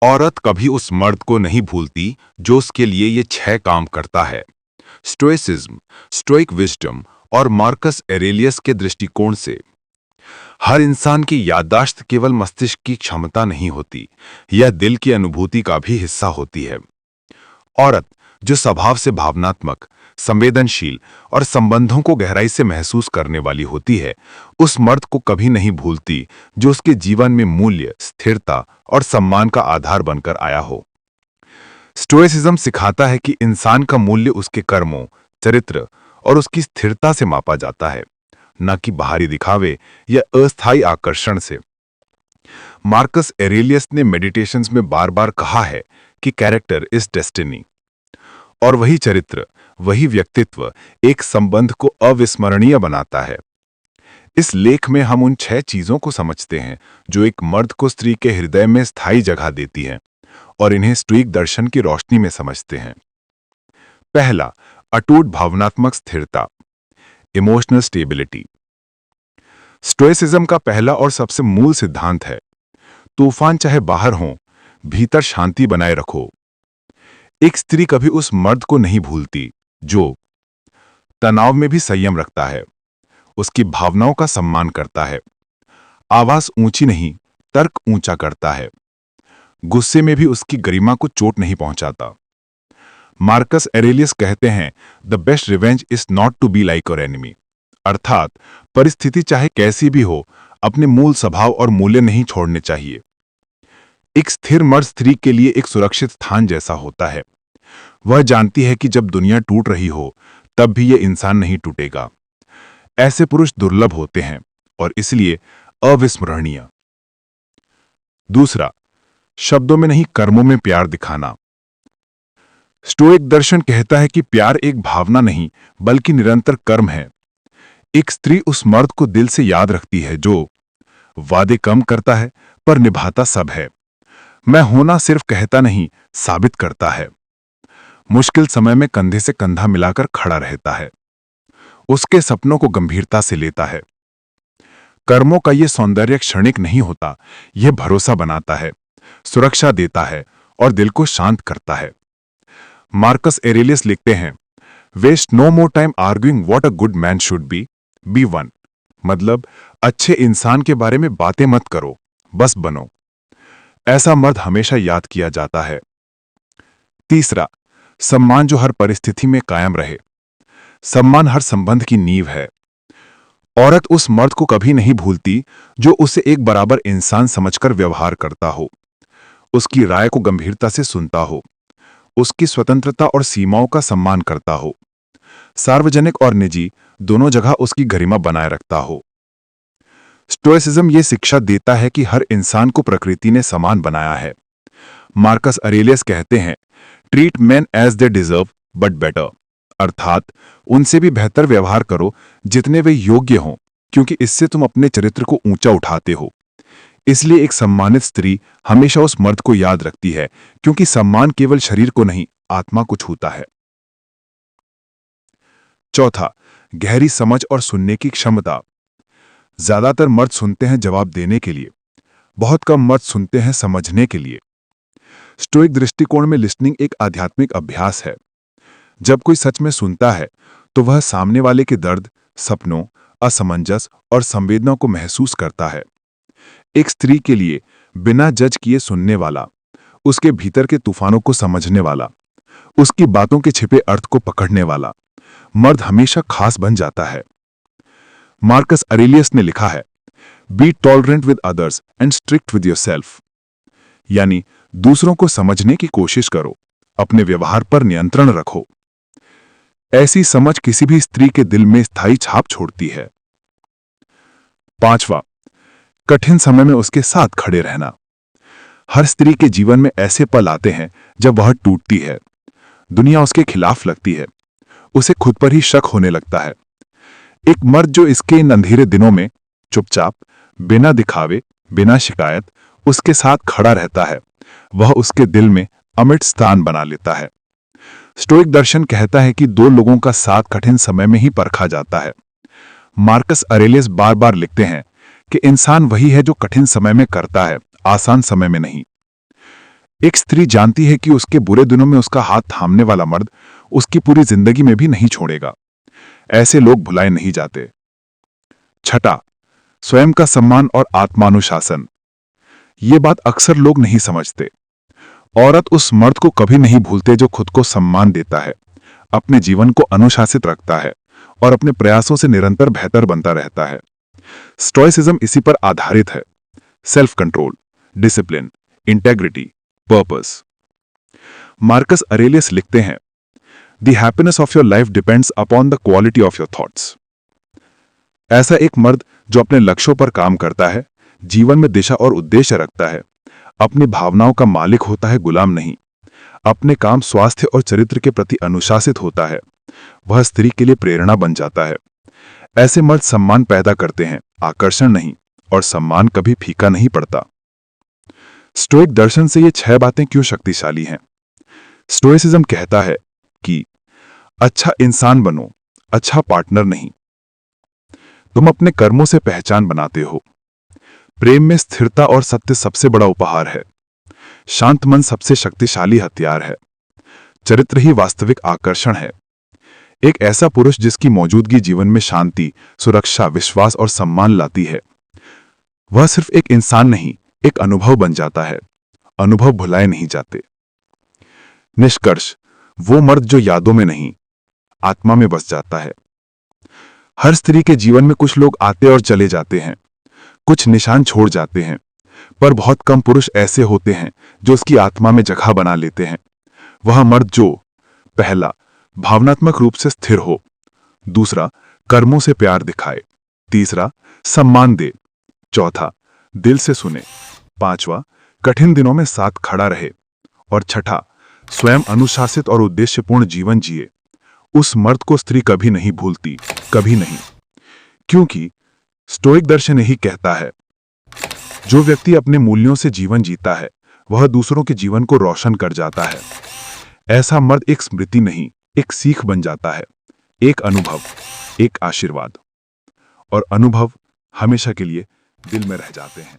औरत कभी उस मर्द को नहीं भूलती जो उसके लिए ये 6 काम करता है। स्टोइसिज्म, स्टोइक विजडम और मार्कस एरेलियस के दृष्टिकोण से हर इंसान की याददाश्त केवल मस्तिष्क की क्षमता नहीं होती, यह दिल की अनुभूति का भी हिस्सा होती है। औरत जो स्वभाव से भावनात्मक, संवेदनशील और संबंधों को गहराई से महसूस करने वाली होती है, उस मर्द को कभी नहीं भूलती जो उसके जीवन में मूल्य, स्थिरता और सम्मान का आधार बनकर आया हो। स्टोइसिज्म सिखाता है कि इंसान का मूल्य उसके कर्मों, चरित्र और उसकी स्थिरता से मापा जाता है, न कि बाहरी दिखावे या अस्थायी आकर्षण से। मार्कस एरेलियस ने मेडिटेशंस में बार-बार कहा है कि कैरेक्टर इज डेस्टिनी, और वही चरित्र, वही व्यक्तित्व एक संबंध को अविस्मरणीय बनाता है। इस लेख में हम उन 6 चीजों को समझते हैं जो एक मर्द को स्त्री के हृदय में स्थायी जगह देती हैं, और इन्हें स्टोइक दर्शन की रोशनी में समझते हैं। पहला, अटूट भावनात्मक स्थिरता, इमोशनल स्टेबिलिटी। स्टोइसिज्म का पहला और सबसे मूल सिद्धांत है, तूफान चाहे बाहर हो, भीतर शांति बनाए रखो। एक स्त्री कभी उस मर्द को नहीं भूलती जो तनाव में भी संयम रखता है, उसकी भावनाओं का सम्मान करता है, आवाज ऊंची नहीं, तर्क ऊंचा करता है, गुस्से में भी उसकी गरिमा को चोट नहीं पहुंचाता। मार्कस एरेलियस कहते हैं, the best revenge is not to be like your enemy, अर्थात परिस्थिति चाहे कैसी भी हो, अपने मूल स्वभाव और मूल्य नहीं छोड़ने चाहिए। एक स्थिर मर्द स्त्री के लिए एक सुरक्षित स्थान जैसा होता है। वह जानती है कि जब दुनिया टूट रही हो, तब भी यह इंसान नहीं टूटेगा। ऐसे पुरुष दुर्लभ होते हैं और इसलिए अविस्मरणीय। दूसरा, शब्दों में नहीं, कर्मों में प्यार दिखाना। स्टोइक दर्शन कहता है कि प्यार एक भावना नहीं, बल्कि निरंतर कर्म है। एक स्त्री उस मर्द को दिल से याद रखती है जो वादे कम करता है पर निभाता सब है। मैं होना सिर्फ कहता नहीं, साबित करता है। मुश्किल समय में कंधे से कंधा मिलाकर खड़ा रहता है, उसके सपनों को गंभीरता से लेता है। कर्मों का यह सौंदर्य क्षणिक नहीं होता, यह भरोसा बनाता है, सुरक्षा देता है और दिल को शांत करता है। मार्कस एरेलियस लिखते हैं, waste no more time arguing what a good man should be one. मतलब, अच्छे इंसान के बारे में बातें मत करो, बस बनो। ऐसा मर्द हमेशा याद किया जाता है। तीसरा, सम्मान जो हर परिस्थिति में कायम रहे। सम्मान हर संबंध की नींव है। औरत उस मर्द को कभी नहीं भूलती जो उसे एक बराबर इंसान समझकर व्यवहार करता हो, उसकी राय को गंभीरता से सुनता हो, उसकी स्वतंत्रता और सीमाओं का सम्मान करता हो, सार्वजनिक और निजी दोनों जगह उसकी गरिमा बनाए रखता हो। स्टोइसिज्म ये शिक्षा देता है कि हर इंसान को प्रकृति ने समान बनाया है। मार्कस एरेलियस कहते हैं, treat men as they deserve but better, अर्थात उनसे भी बेहतर व्यवहार करो जितने वे योग्य हों, क्योंकि इससे तुम अपने चरित्र को ऊंचा उठाते हो। इसलिए एक सम्मानित स्त्री हमेशा उस मर्द को याद रखती है, क्योंकि सम्मान केवल शरीर को नहीं, आत्मा को छूता है। चौथा, गहरी समझ और सुनने की क्षमता। ज्यादातर मर्द सुनते हैं जवाब देने के लिए, बहुत कम मर्द सुनते हैं समझने के लिए। स्टोइक दृष्टिकोण में लिसनिंग एक आध्यात्मिक अभ्यास है। जब कोई सच में सुनता है तो वह सामने वाले के दर्द, सपनों, असमंजस और संवेदना को महसूस करता है। एक स्त्री के लिए बिना जज किए सुनने वाला, उसके भीतर के तूफानों को समझने वाला, उसकी बातों के छिपे अर्थ को पकड़ने वाला मर्द हमेशा खास बन जाता है। मार्कस एरेलियस ने लिखा है, be tolerant with others and strict with yourself, यानी दूसरों को समझने की कोशिश करो, अपने व्यवहार पर नियंत्रण रखो। ऐसी समझ किसी भी स्त्री के दिल में स्थायी छाप छोड़ती है। पांचवा, कठिन समय में उसके साथ खड़े रहना। हर स्त्री के जीवन में ऐसे पल आते हैं जब वह टूटती है, दुनिया उसके खिलाफ लगती है, उसे खुद पर ही शक होने लगता है। एक मर्द जो इसके इन अंधेरे दिनों में चुपचाप, बिना दिखावे, बिना शिकायत उसके साथ खड़ा रहता है, वह उसके दिल में अमिट स्थान बना लेता है। स्टोइक दर्शन कहता है कि दो लोगों का साथ कठिन समय में ही परखा जाता है। मार्कस एरेलियस बार बार लिखते हैं कि इंसान वही है जो कठिन समय में करता है, आसान समय में नहीं। एक स्त्री जानती है कि उसके बुरे दिनों में उसका हाथ थामने वाला मर्द उसकी पूरी जिंदगी में भी नहीं छोड़ेगा। ऐसे लोग भुलाए नहीं जाते। छठा, स्वयं का सम्मान और आत्मानुशासन। ये बात अक्सर लोग नहीं समझते। औरत उस मर्द को कभी नहीं भूलते जो खुद को सम्मान देता है, अपने जीवन को अनुशासित रखता है और अपने प्रयासों से निरंतर बेहतर बनता रहता है। स्टोइसिज्म इसी पर आधारित है। Self control, discipline, integrity, purpose. Marcus Aurelius लिखते हैं, the happiness of your life depends upon the quality of your thoughts. ऐसा एक मर्द जो अपने लक्ष्यों पर काम करता है, जीवन में दिशा और उद्देश्य रखता है, अपनी भावनाओं का मालिक होता है, गुलाम नहीं, अपने काम, स्वास्थ्य और चरित्र के प्रति अनुशासित होता है, वह स्त्री के लिए प्रेरणा बन जाता है। ऐसे मर्द सम्मान पैदा करते हैं, आकर्षण नहीं, और सम्मान कभी फीका नहीं पड़ता। स्टोइक दर्शन से ये 6 बातें क्यों शक्तिशाली हैं? स्टोइसिज्म कहता है कि अच्छा इंसान बनो, अच्छा पार्टनर नहीं। तुम अपने कर्मों से पहचान बनाते हो। प्रेम में स्थिरता और सत्य सबसे बड़ा उपहार है। शांत मन सबसे शक्तिशाली हथियार है। चरित्र ही वास्तविक आकर्षण है। एक ऐसा पुरुष जिसकी मौजूदगी जीवन में शांति, सुरक्षा, विश्वास और सम्मान लाती है, वह सिर्फ एक इंसान नहीं, एक अनुभव बन जाता है। अनुभव भुलाए नहीं जाते। निष्कर्ष, वो मर्द जो यादों में नहीं, आत्मा में बस जाता है। हर स्त्री के जीवन में कुछ लोग आते और चले जाते हैं, कुछ निशान छोड़ जाते हैं, पर बहुत कम पुरुष ऐसे होते हैं जो उसकी आत्मा में जगह बना लेते हैं। वह मर्द जो पहला, भावनात्मक रूप से स्थिर हो, दूसरा, कर्मों से प्यार दिखाए, तीसरा, सम्मान दे, चौथा, दिल से सुने, पांचवा, कठिन दिनों में साथ खड़ा रहे, और छठा, स्वयं अनुशासित और उद्देश्यपूर्ण जीवन जिए। उस मर्द को स्त्री कभी नहीं भूलती, कभी नहीं। क्योंकि स्टोइक दर्शन यही कहता है, जो व्यक्ति अपने मूल्यों से जीवन जीता है, वह दूसरों के जीवन को रोशन कर जाता है। ऐसा मर्द एक स्मृति नहीं, एक सीख बन जाता है, एक अनुभव, एक आशीर्वाद। और अनुभव हमेशा के लिए दिल में रह जाते हैं।